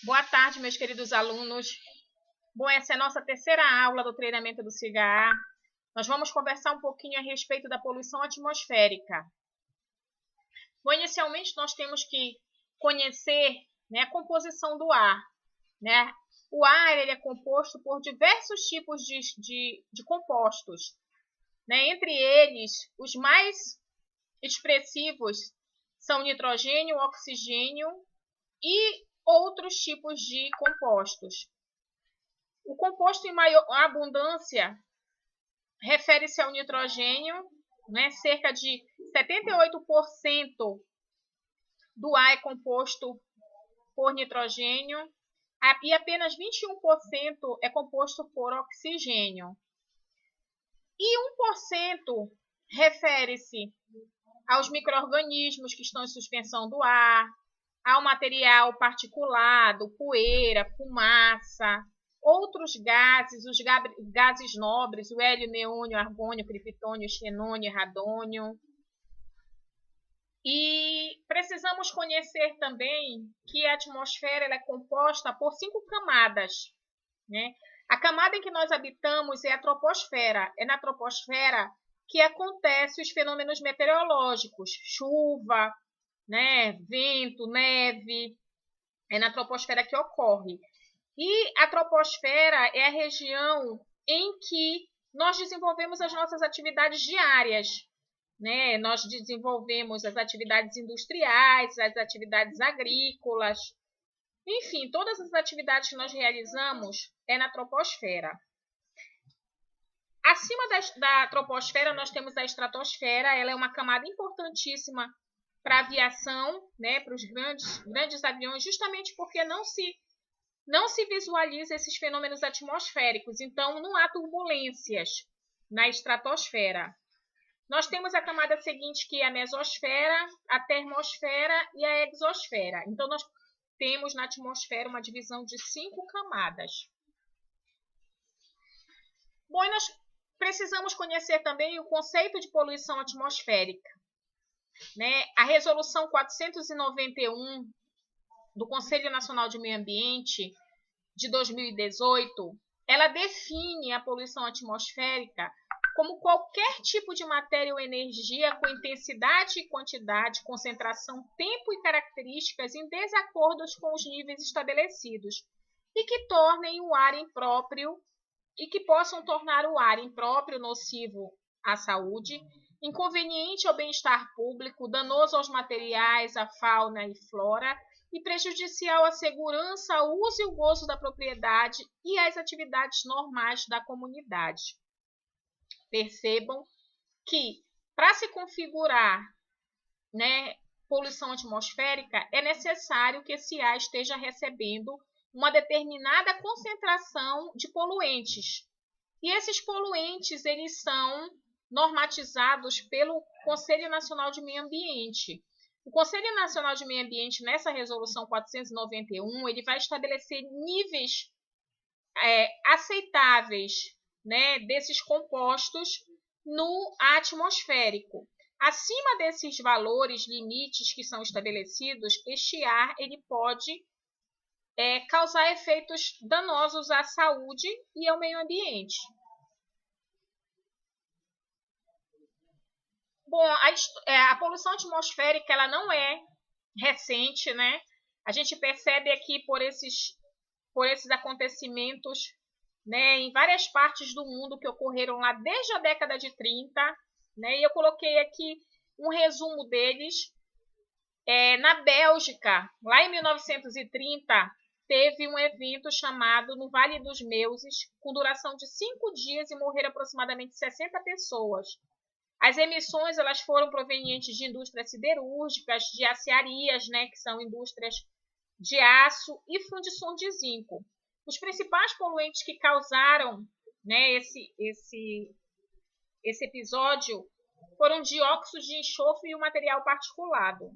Boa tarde, meus queridos alunos. Bom, essa é a nossa terceira aula do treinamento do CIGA. Nós vamos conversar um pouquinho a respeito da poluição atmosférica. Bom, inicialmente nós temos que conhecer, né, a composição do ar, né? O ar ele é composto por diversos tipos de compostos, né? Entre eles, os mais expressivos são nitrogênio, oxigênio e outros tipos de compostos. O composto em maior abundância refere-se ao nitrogênio, né? Cerca de 78% do ar é composto por nitrogênio e apenas 21% é composto por oxigênio. E 1% refere-se aos micro-organismos que estão em suspensão do ar, ao material particulado, poeira, fumaça, outros gases, os gases nobres, o hélio, neônio, argônio, criptônio, xenônio, radônio. E precisamos conhecer também que a atmosfera ela é composta por 5 camadas, né? A camada em que nós habitamos é a troposfera. É na troposfera que acontecem os fenômenos meteorológicos, chuva, né, vento, neve. É na troposfera que ocorre. E a troposfera é a região em que nós desenvolvemos as nossas atividades diárias, né? Nós desenvolvemos as atividades industriais, as atividades agrícolas, enfim, todas as atividades que nós realizamos é na troposfera. Acima da troposfera nós temos a estratosfera, ela é uma camada importantíssima para a aviação, né? Para os grandes aviões, justamente porque não se visualiza esses fenômenos atmosféricos, então não há turbulências na estratosfera. Nós temos a camada seguinte, que é a mesosfera, a termosfera e a exosfera. Então, nós temos na atmosfera uma divisão de 5 camadas. Bom, e nós precisamos conhecer também o conceito de poluição atmosférica, né? A resolução 491 do Conselho Nacional de Meio Ambiente de 2018, ela define a poluição atmosférica como qualquer tipo de matéria ou energia com intensidade e quantidade, concentração, tempo e características em desacordo com os níveis estabelecidos e que tornem o ar impróprio e que possam tornar o ar impróprio, nocivo à saúde, inconveniente ao bem-estar público, danoso aos materiais, à fauna e flora e prejudicial à segurança, ao uso e ao gozo da propriedade e às atividades normais da comunidade. Percebam que, para se configurar, né, poluição atmosférica, é necessário que esse ar esteja recebendo uma determinada concentração de poluentes. E esses poluentes, eles são normatizados pelo Conselho Nacional de Meio Ambiente. O Conselho Nacional de Meio Ambiente, nessa resolução 491, ele vai estabelecer níveis aceitáveis, né, desses compostos no atmosférico. Acima desses valores limites que são estabelecidos, este ar ele pode causar efeitos danosos à saúde e ao meio ambiente. Bom, a poluição atmosférica ela não é recente, né? A gente percebe aqui por esses acontecimentos, né, em várias partes do mundo que ocorreram lá desde a década de 30, né? E eu coloquei aqui um resumo deles. Na Bélgica, lá em 1930, teve um evento chamado no Vale dos Meuzes, com duração de 5 dias e morreram aproximadamente 60 pessoas. As emissões elas foram provenientes de indústrias siderúrgicas, de aciarias, né, que são indústrias de aço e fundição de zinco. Os principais poluentes que causaram, né, esse episódio foram dióxido de enxofre e o material particulado.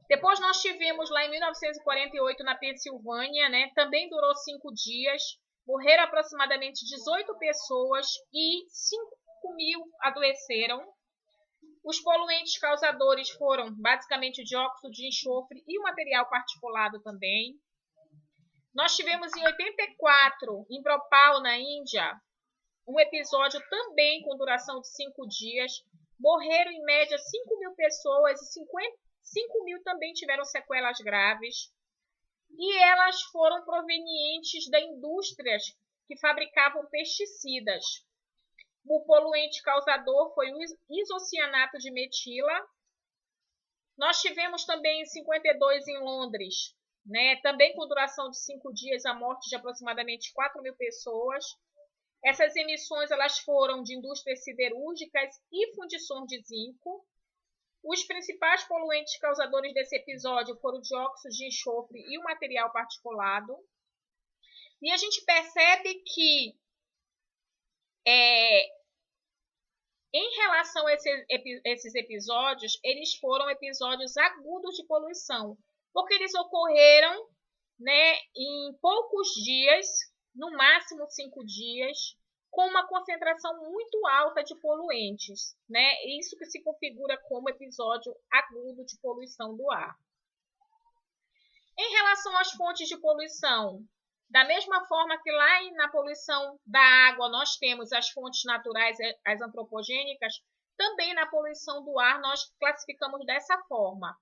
Depois nós tivemos lá em 1948 na Pensilvânia, né, também durou 5 dias, morreram aproximadamente 18 pessoas e 5.000 adoeceram. Os poluentes causadores foram basicamente o dióxido de enxofre e o material particulado também. Nós tivemos em 84, em Bhopal, na Índia, um episódio também com duração de 5 dias. Morreram em média 5.000 pessoas e 5.000 também tiveram sequelas graves. E elas foram provenientes de indústrias que fabricavam pesticidas. O poluente causador foi o isocianato de metila. Nós tivemos também em 52 em Londres, né, também com duração de 5 dias, a morte de aproximadamente 4.000 pessoas. Essas emissões elas foram de indústrias siderúrgicas e fundições de zinco. Os principais poluentes causadores desse episódio foram o dióxido de enxofre e o material particulado. E a gente percebe que, em relação a esses episódios, eles foram episódios agudos de poluição, porque eles ocorreram, né, em poucos dias, no máximo 5 dias, com uma concentração muito alta de poluentes, né? Isso que se configura como episódio agudo de poluição do ar. Em relação às fontes de poluição, da mesma forma que lá na poluição da água nós temos as fontes naturais, as antropogênicas, também na poluição do ar nós classificamos dessa forma.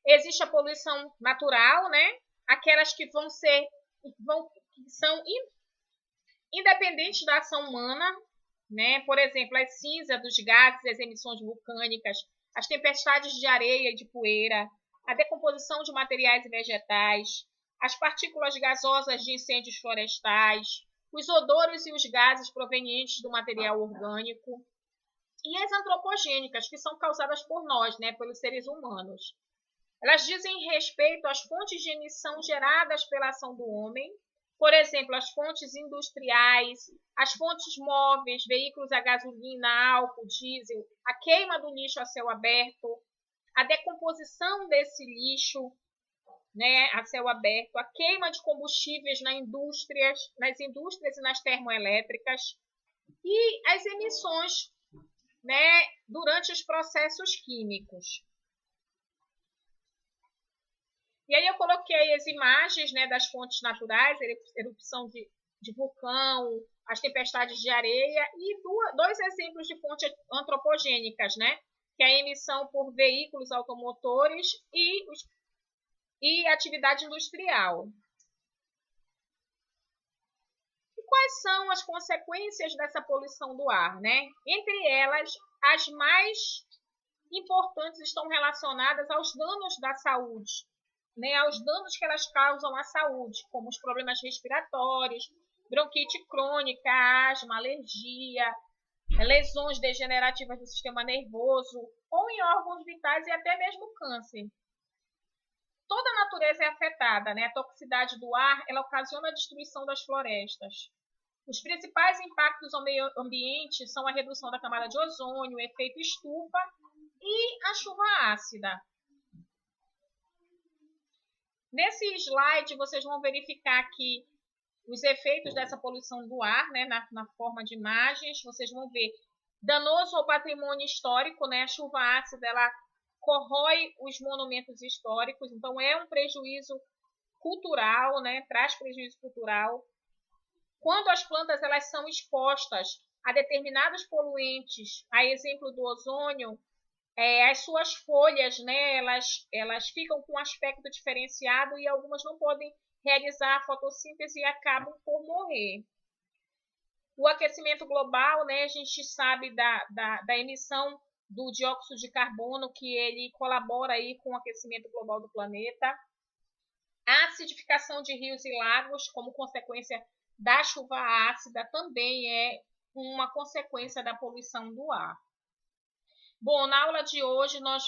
Existe a poluição natural, né? Aquelas que são independentes da ação humana, né? Por exemplo, as cinzas dos gases, as emissões vulcânicas, as tempestades de areia e de poeira, a decomposição de materiais e vegetais, as partículas gasosas de incêndios florestais, os odores e os gases provenientes do material orgânico, e as antropogênicas, que são causadas por nós, né, pelos seres humanos. Elas dizem respeito às fontes de emissão geradas pela ação do homem, por exemplo, as fontes industriais, as fontes móveis, veículos a gasolina, álcool, diesel, a queima do lixo a céu aberto, a decomposição desse lixo, né, a céu aberto, a queima de combustíveis nas indústrias e nas termoelétricas, e as emissões, né, durante os processos químicos. E aí eu coloquei as imagens, né, das fontes naturais, erupção de vulcão, as tempestades de areia, e dois exemplos de fontes antropogênicas, né, que é a emissão por veículos automotores e atividade industrial. E quais são as consequências dessa poluição do ar, né? Entre elas, as mais importantes estão relacionadas aos danos da saúde, né, aos danos que elas causam à saúde, como os problemas respiratórios, bronquite crônica, asma, alergia, lesões degenerativas do sistema nervoso ou em órgãos vitais e até mesmo câncer. Toda a natureza é afetada, né? A toxicidade do ar ela ocasiona a destruição das florestas. Os principais impactos ao meio ambiente são a redução da camada de ozônio, o efeito estufa e a chuva ácida. Nesse slide, vocês vão verificar aqui os efeitos dessa poluição do ar, né, na forma de imagens. Vocês vão ver danoso ao patrimônio histórico, né? A chuva ácida ela corrói os monumentos históricos, então é um prejuízo cultural, né? Traz prejuízo cultural. Quando as plantas elas são expostas a determinados poluentes, a exemplo do ozônio, as suas folhas, né, elas ficam com um aspecto diferenciado e algumas não podem realizar a fotossíntese e acabam por morrer. O aquecimento global, né, a gente sabe da emissão do dióxido de carbono, que ele colabora aí com o aquecimento global do planeta. A acidificação de rios e lagos, como consequência da chuva ácida, também é uma consequência da poluição do ar. Bom, na aula de hoje nós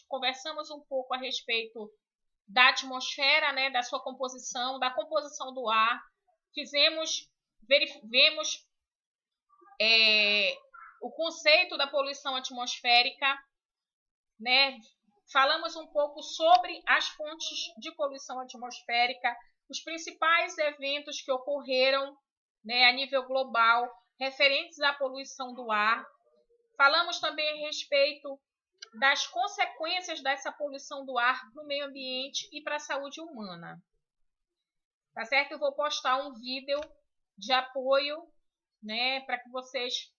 conversamos um pouco a respeito da atmosfera, né, da sua composição, da composição do ar. Vemos o conceito da poluição atmosférica, né? Falamos um pouco sobre as fontes de poluição atmosférica, os principais eventos que ocorreram, né, a nível global referentes à poluição do ar. Falamos também a respeito das consequências dessa poluição do ar para o meio ambiente e para a saúde humana. tá certo? Eu vou postar um vídeo de apoio, né, para que vocês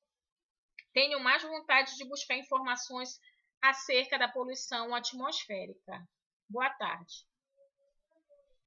tenham mais vontade de buscar informações acerca da poluição atmosférica. Boa tarde.